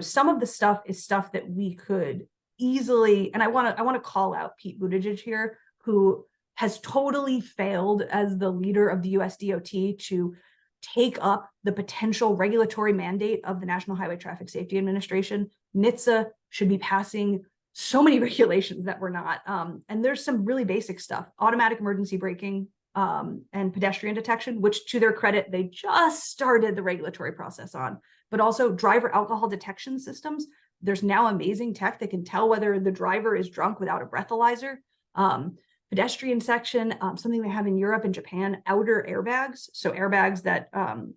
C: some of the stuff is stuff that we could easily, and I want to call out Pete Buttigieg here, who has totally failed as the leader of the US DOT to take up the potential regulatory mandate of the National Highway Traffic Safety Administration. NHTSA should be passing so many regulations that we're not. And there's some really basic stuff, automatic emergency braking, and pedestrian detection, which to their credit, they just started the regulatory process on, but also driver alcohol detection systems. There's now amazing tech that can tell whether the driver is drunk without a breathalyzer. Pedestrian section, something they have in Europe and Japan, outer airbags. So airbags that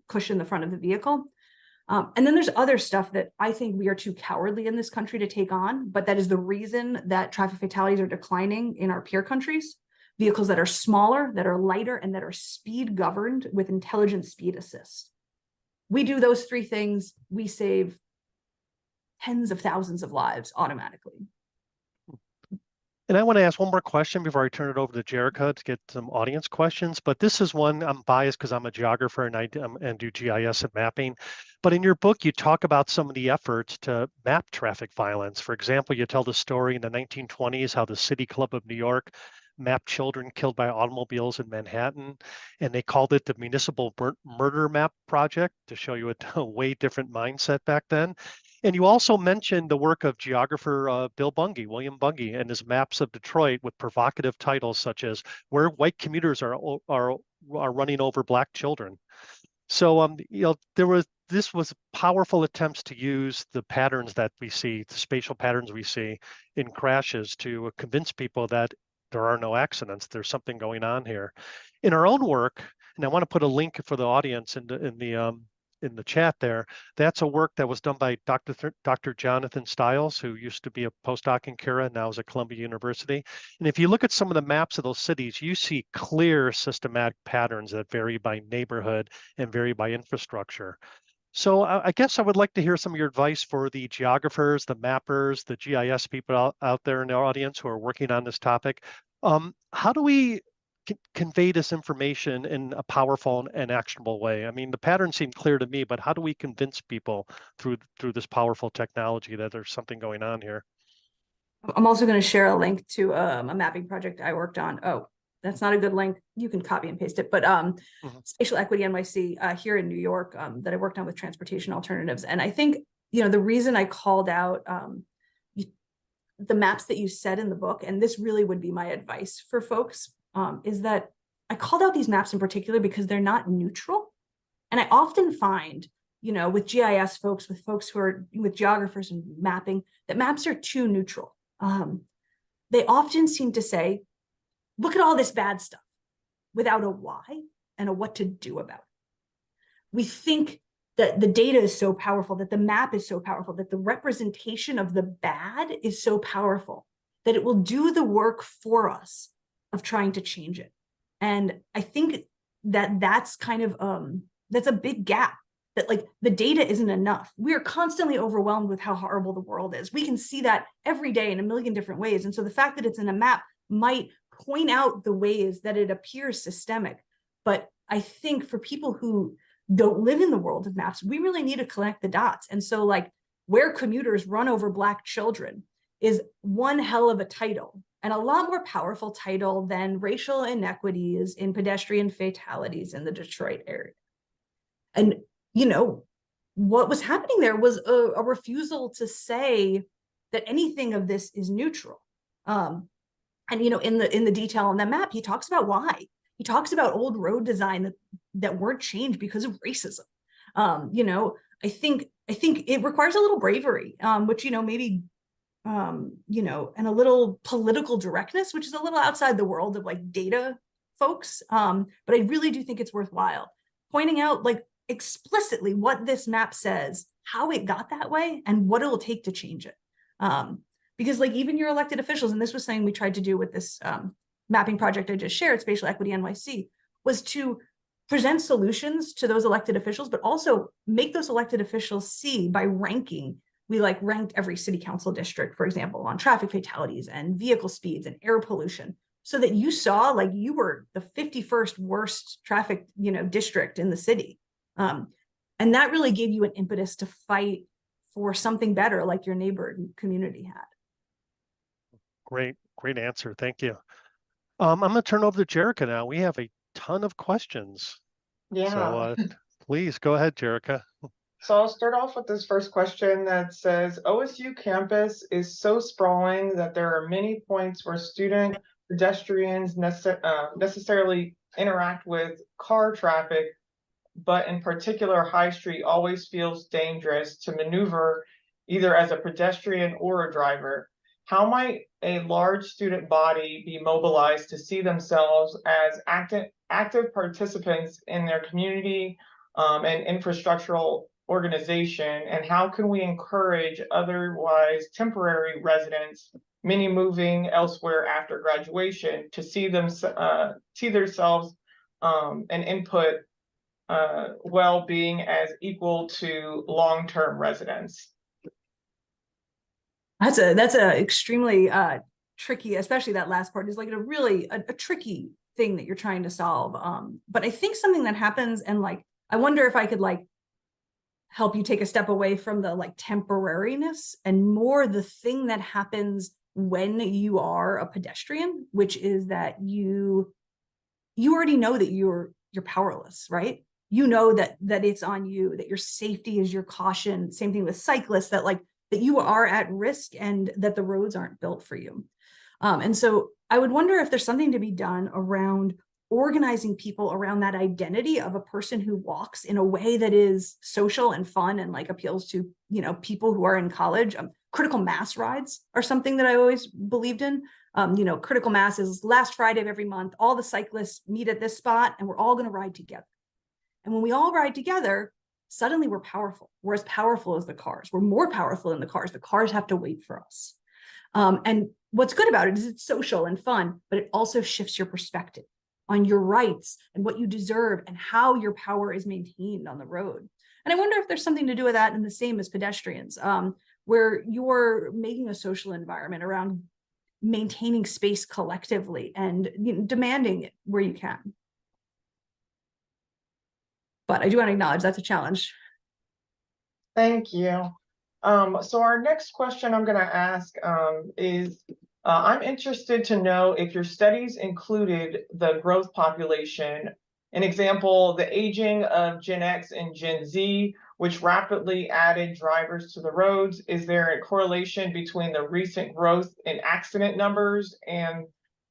C: cushion the front of the vehicle. And then there's other stuff that I think we are too cowardly in this country to take on, but that is the reason that traffic fatalities are declining in our peer countries. Vehicles that are smaller, that are lighter, and that are speed governed with intelligent speed assist. We do those three things, we save tens of thousands of lives automatically.
B: And I want to ask one more question before I turn it over to Jerica to get some audience questions. But this is one, I'm biased because I'm a geographer and do GIS and mapping. But in your book, you talk about some of the efforts to map traffic violence. For example, you tell the story in the 1920s how the City Club of New York mapped children killed by automobiles in Manhattan, and they called it the Municipal Murder Map Project to show you a way different mindset back then. And you also mentioned the work of geographer William Bunge, and his maps of Detroit with provocative titles such as "Where White Commuters are Running Over Black Children." So, this was powerful attempts to use the patterns that we see, the spatial patterns we see in crashes, to convince people that there are no accidents. There's something going on here. In our own work, and I want to put a link for the audience in the chat there. That's a work that was done by Dr. Jonathan Stiles, who used to be a postdoc in Cura, now is at Columbia University. And if you look at some of the maps of those cities, you see clear systematic patterns that vary by neighborhood and vary by infrastructure. So I guess I would like to hear some of your advice for the geographers, the mappers, the GIS people out there in the audience who are working on this topic. How do we convey this information in a powerful and actionable way? I mean, the patterns seem clear to me, but how do we convince people through this powerful technology that there's something going on here?
C: I'm also going to share a link to a mapping project I worked on. Oh, that's not a good link. You can copy and paste it. But Spatial Equity NYC here in New York that I worked on with transportation alternatives. And I think, the reason I called out the maps that you said in the book, and this really would be my advice for folks, is that I called out these maps in particular because they're not neutral. And I often find, with GIS folks, with folks who are with geographers and mapping, that maps are too neutral. They often seem to say, look at all this bad stuff without a why and a what to do about it. We think that the data is so powerful, that the map is so powerful, that the representation of the bad is so powerful that it will do the work for us of trying to change it. And I think that that's kind of, that's a big gap, that like the data isn't enough. We are constantly overwhelmed with how horrible the world is. We can see that every day in a million different ways. And so the fact that it's in a map might point out the ways that it appears systemic. But I think for people who don't live in the world of maps, we really need to connect the dots. And so like Where Commuters Run Over Black Children is one hell of a title, and a lot more powerful title than racial inequities in pedestrian fatalities in the Detroit area. And, what was happening there was a refusal to say that anything of this is neutral. And, in the detail on that map, he talks about why. He talks about old road design that weren't changed because of racism. I think it requires a little bravery, which, maybe, and a little political directness, which is a little outside the world of like data folks. But I really do think it's worthwhile pointing out like explicitly what this map says how it got that way and what it'll take to change it. Because like even your elected officials, and this was something we tried to do with this mapping project I just shared, Spatial Equity NYC, was to present solutions to those elected officials, but also make those elected officials see by ranking. We like ranked every city council district, for example, on traffic fatalities and vehicle speeds and air pollution, so that you saw like you were the 51st worst traffic, district in the city. And that really gave you an impetus to fight for something better like your neighbor community had.
B: Great answer. Thank you. I'm going to turn over to Jerica now. We have a ton of questions.
A: Yeah.
B: So please go ahead, Jerica.
A: So I'll start off with this first question that says, OSU campus is so sprawling that there are many points where pedestrians necessarily interact with car traffic, but in particular, High Street always feels dangerous to maneuver either as a pedestrian or a driver. How might a large student body be mobilized to see themselves as active participants in their community and infrastructural organization? And how can we encourage otherwise temporary residents, many moving elsewhere after graduation, to see themselves and input well-being as equal to long-term residents?
C: That's a extremely tricky, especially that last part is like a tricky thing that you're trying to solve. But I think something that happens, and like I wonder if I could like help you take a step away from the like temporariness and more the thing that happens when you are a pedestrian, which is that you already know that you're powerless, right? You know that it's on you, that your safety is your caution. Same thing with cyclists, that you are at risk and that the roads aren't built for you. And so I would wonder if there's something to be done around organizing people around that identity of a person who walks in a way that is social and fun and like appeals to, people who are in college. Critical mass rides are something that I always believed in. Critical mass is last Friday of every month, all the cyclists meet at this spot and we're all going to ride together. And when we all ride together, suddenly we're powerful. We're as powerful as the cars. We're more powerful than the cars. The cars have to wait for us. And what's good about it is it's social and fun, but it also shifts your perspective on your rights and what you deserve and how your power is maintained on the road. And I wonder if there's something to do with that, and the same as pedestrians, where you're making a social environment around maintaining space collectively and demanding it where you can. But I do want to acknowledge that's a challenge.
A: Thank you. So our next question I'm going to ask is, I'm interested to know if your studies included the growth population. An example, the aging of Gen X and Gen Z, which rapidly added drivers to the roads. Is there a correlation between the recent growth in accident numbers and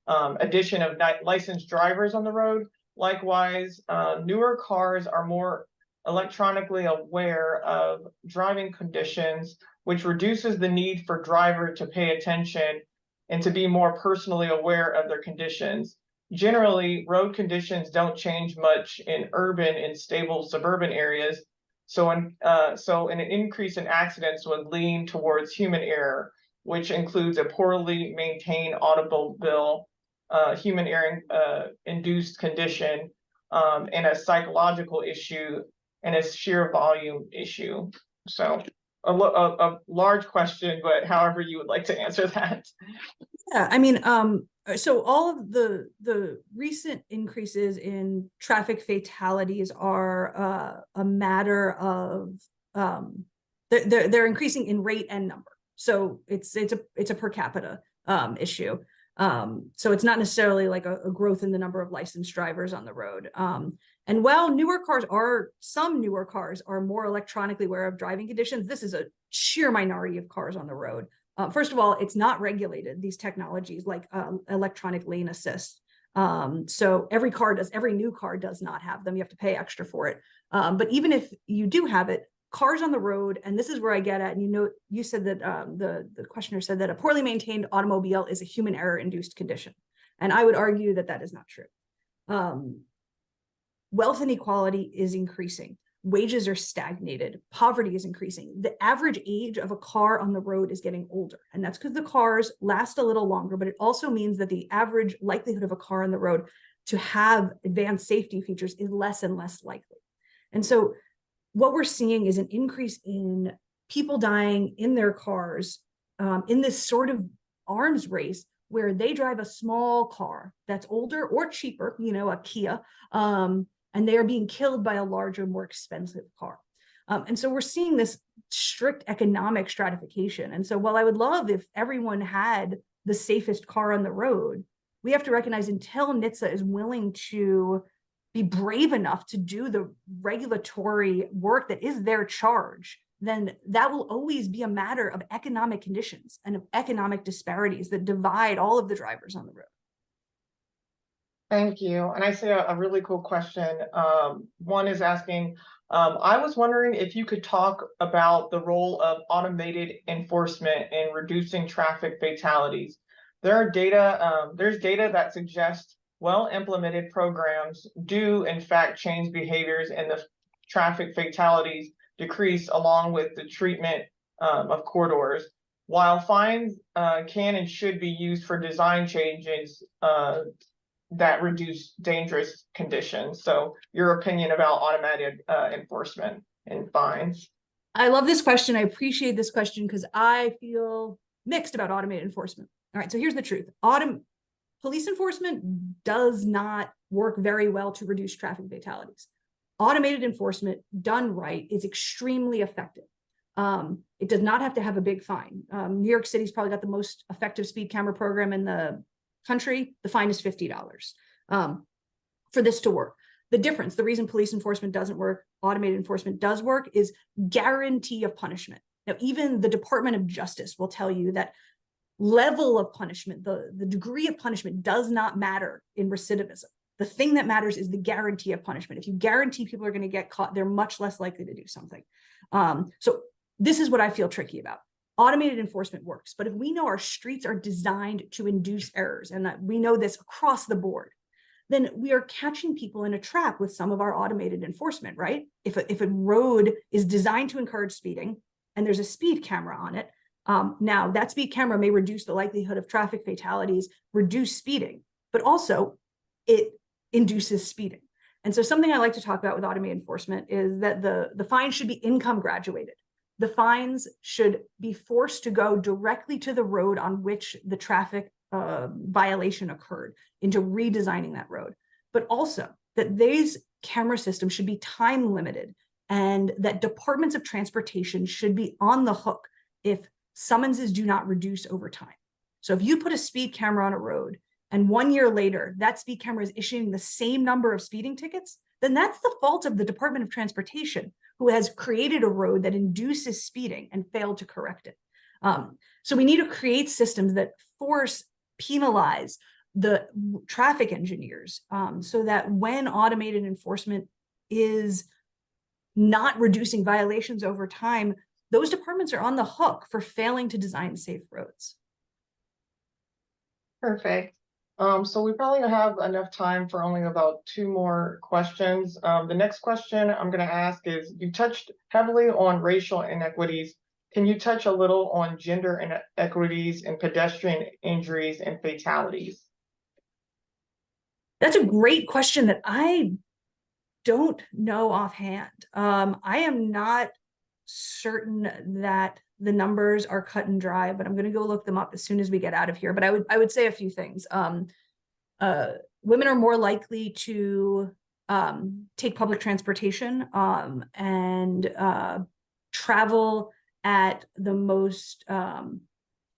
A: addition of licensed drivers on the road? Likewise, newer cars are more electronically aware of driving conditions, which reduces the need for driver to pay attention and to be more personally aware of their conditions. Generally, road conditions don't change much in urban and stable suburban areas. So an increase in accidents would lean towards human error, which includes a poorly maintained automobile, human error induced condition, and a psychological issue and a sheer volume issue. So a large question, but however you would like to answer that.
C: Yeah, I mean, so all of the recent increases in traffic fatalities are a matter of they're increasing in rate and number. So it's a per capita issue. So it's not necessarily like a growth in the number of licensed drivers on the road. And while some newer cars are more electronically aware of driving conditions, this is a sheer minority of cars on the road. First of all, it's not regulated, these technologies like electronic lane assist. So every new car does not have them. You have to pay extra for it. But even if you do have it, cars on the road, and this is where I get at, and you said that the questioner said that a poorly maintained automobile is a human error induced condition. And I would argue that that is not true. Wealth inequality is increasing. wages are stagnated, poverty is increasing. The average age of a car on the road is getting older. And that's because the cars last a little longer, but it also means that the average likelihood of a car on the road to have advanced safety features is less and less likely. And so what we're seeing is an increase in people dying in their cars in this sort of arms race where they drive a small car that's older or cheaper, a Kia, and they are being killed by a larger, more expensive car. And so we're seeing this strict economic stratification. And so while I would love if everyone had the safest car on the road, we have to recognize until NHTSA is willing to be brave enough to do the regulatory work that is their charge, then that will always be a matter of economic conditions and of economic disparities that divide all of the drivers on the road.
A: Thank you. And I see a really cool question. One is asking, I was wondering if you could talk about the role of automated enforcement in reducing traffic fatalities. There's data that suggests well-implemented programs do in fact change behaviors, and the traffic fatalities decrease along with the treatment of corridors. While fines can and should be used for design changes that reduce dangerous conditions. So your opinion about automated enforcement and fines?
C: I love this question. I appreciate this question because I feel mixed about automated enforcement. All right, so here's the truth. Police enforcement does not work very well to reduce traffic fatalities. Automated enforcement done right is extremely effective. It does not have to have a big fine. New York City's probably got the most effective speed camera program in the country. The fine is $50 for this to work. The difference, the reason police enforcement doesn't work, automated enforcement does work, is guarantee of punishment. Now, even the Department of Justice will tell you that level of punishment, the degree of punishment does not matter in recidivism. The thing that matters is the guarantee of punishment. If you guarantee people are going to get caught, they're much less likely to do something. So this is what I feel tricky about. Automated enforcement works, but if we know our streets are designed to induce errors, and that we know this across the board, then we are catching people in a trap with some of our automated enforcement, right? If a road is designed to encourage speeding and there's a speed camera on it, now that speed camera may reduce the likelihood of traffic fatalities, reduce speeding, but also it induces speeding. And so something I like to talk about with automated enforcement is that the fine should be income graduated. The fines should be forced to go directly to the road on which the traffic violation occurred, into redesigning that road. But also that these camera systems should be time limited, and that departments of transportation should be on the hook if summonses do not reduce over time. So if you put a speed camera on a road and 1 year later that speed camera is issuing the same number of speeding tickets, then that's the fault of the Department of Transportation, who has created a road that induces speeding and failed to correct it. So we need to create systems that penalize the traffic engineers so that when automated enforcement is not reducing violations over time, those departments are on the hook for failing to design safe roads.
A: Perfect. So we probably have enough time for only about 2 more questions. The next question I'm going to ask is, you touched heavily on racial inequities. Can you touch a little on gender inequities and pedestrian injuries and fatalities?
C: That's a great question that I don't know offhand. I am not certain that the numbers are cut and dry, but I'm going to go look them up as soon as we get out of here. But I would say a few things. Women are more likely to take public transportation and travel at the most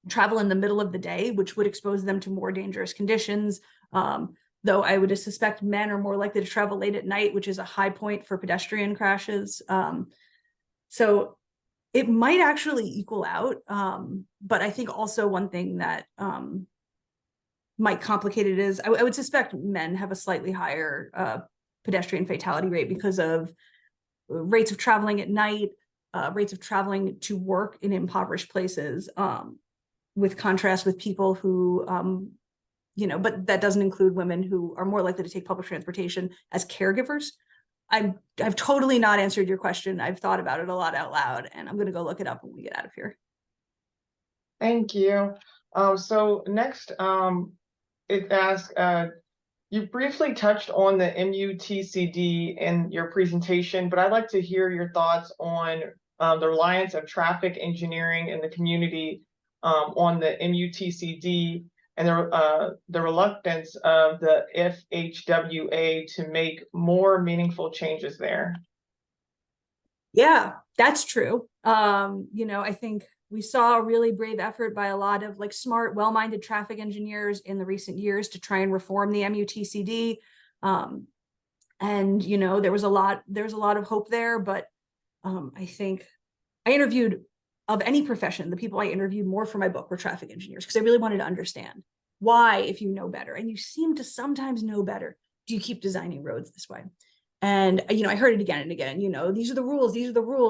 C: travel in the middle of the day, which would expose them to more dangerous conditions. Though I would suspect men are more likely to travel late at night, which is a high point for pedestrian crashes. So it might actually equal out. But I think also one thing that might complicate it is I would suspect men have a slightly higher pedestrian fatality rate because of rates of traveling at night, rates of traveling to work in impoverished places, with contrast with people who, but that doesn't include women who are more likely to take public transportation as caregivers. I've totally not answered your question. I've thought about it a lot out loud, and I'm going to go look it up when we get out of here.
A: Thank you. So next, it asks, you briefly touched on the MUTCD in your presentation, but I'd like to hear your thoughts on the reliance of traffic engineering in the community on the MUTCD and the reluctance of the FHWA to make more meaningful changes there.
C: Yeah, that's true. I think we saw a really brave effort by a lot of like smart, well-minded traffic engineers in the recent years to try and reform the MUTCD. There was a lot of hope there, but I think I interviewed, of any profession, the people I interviewed more for my book were traffic engineers, because I really wanted to understand why, if you know better, and you seem to sometimes know better, do you keep designing roads this way? And, I heard it again and again, these are the rules,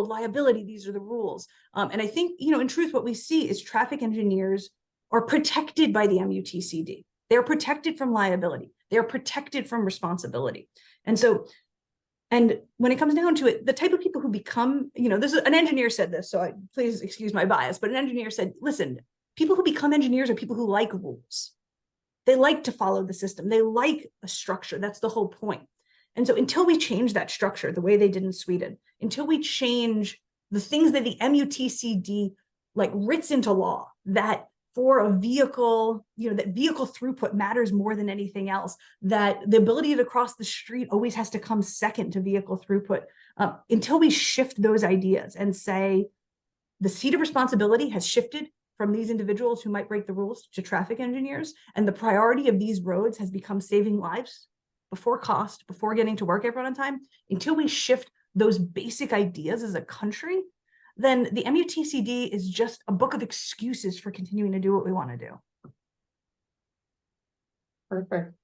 C: liability, these are the rules. And I think, in truth, what we see is traffic engineers are protected by the MUTCD. They're protected from liability. They're protected from responsibility. And when it comes down to it, the type of people who become, this is an engineer said this, so please excuse my bias, but an engineer said, listen, people who become engineers are people who like rules. They like to follow the system. They like a structure. That's the whole point. And so until we change that structure the way they did in Sweden, until we change the things that the MUTCD writs into law, that for a vehicle, that vehicle throughput matters more than anything else, that the ability to cross the street always has to come second to vehicle throughput, until we shift those ideas and say the seat of responsibility has shifted from these individuals who might break the rules to traffic engineers, and the priority of these roads has become saving lives before cost, before getting to work everyone on time, until we shift those basic ideas as a country, then the MUTCD is just a book of excuses for continuing to do what we want to do.
A: Perfect.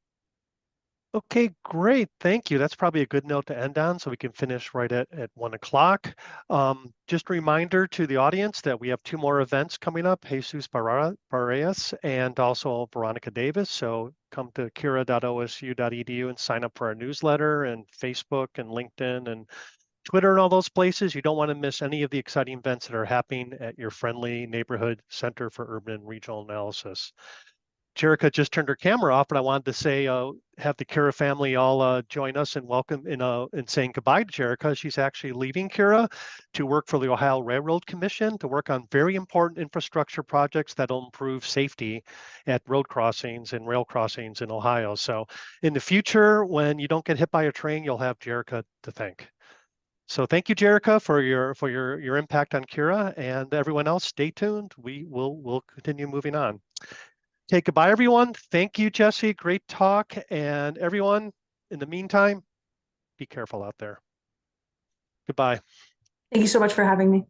B: Okay, great. Thank you. That's probably a good note to end on, so we can finish right at 1 o'clock. Just a reminder to the audience that we have 2 more events coming up, Jesus Barreas and also Veronica Davis. So come to kira.osu.edu and sign up for our newsletter and Facebook and LinkedIn and Twitter and all those places. You don't want to miss any of the exciting events that are happening at your friendly neighborhood Center for Urban and Regional Analysis. Jerica just turned her camera off, but I wanted to say, have the Kira family all join us and welcome in saying goodbye to Jerica. She's actually leaving Kira to work for the Ohio Railroad Commission to work on very important infrastructure projects that'll improve safety at road crossings and rail crossings in Ohio. So in the future, when you don't get hit by a train, you'll have Jerica to thank. So thank you, Jerica, for your impact on Kira, and everyone else, stay tuned. We'll continue moving on. Okay, goodbye, everyone. Thank you, Jessie. Great talk. And everyone, in the meantime, be careful out there. Goodbye.
C: Thank you so much for having me.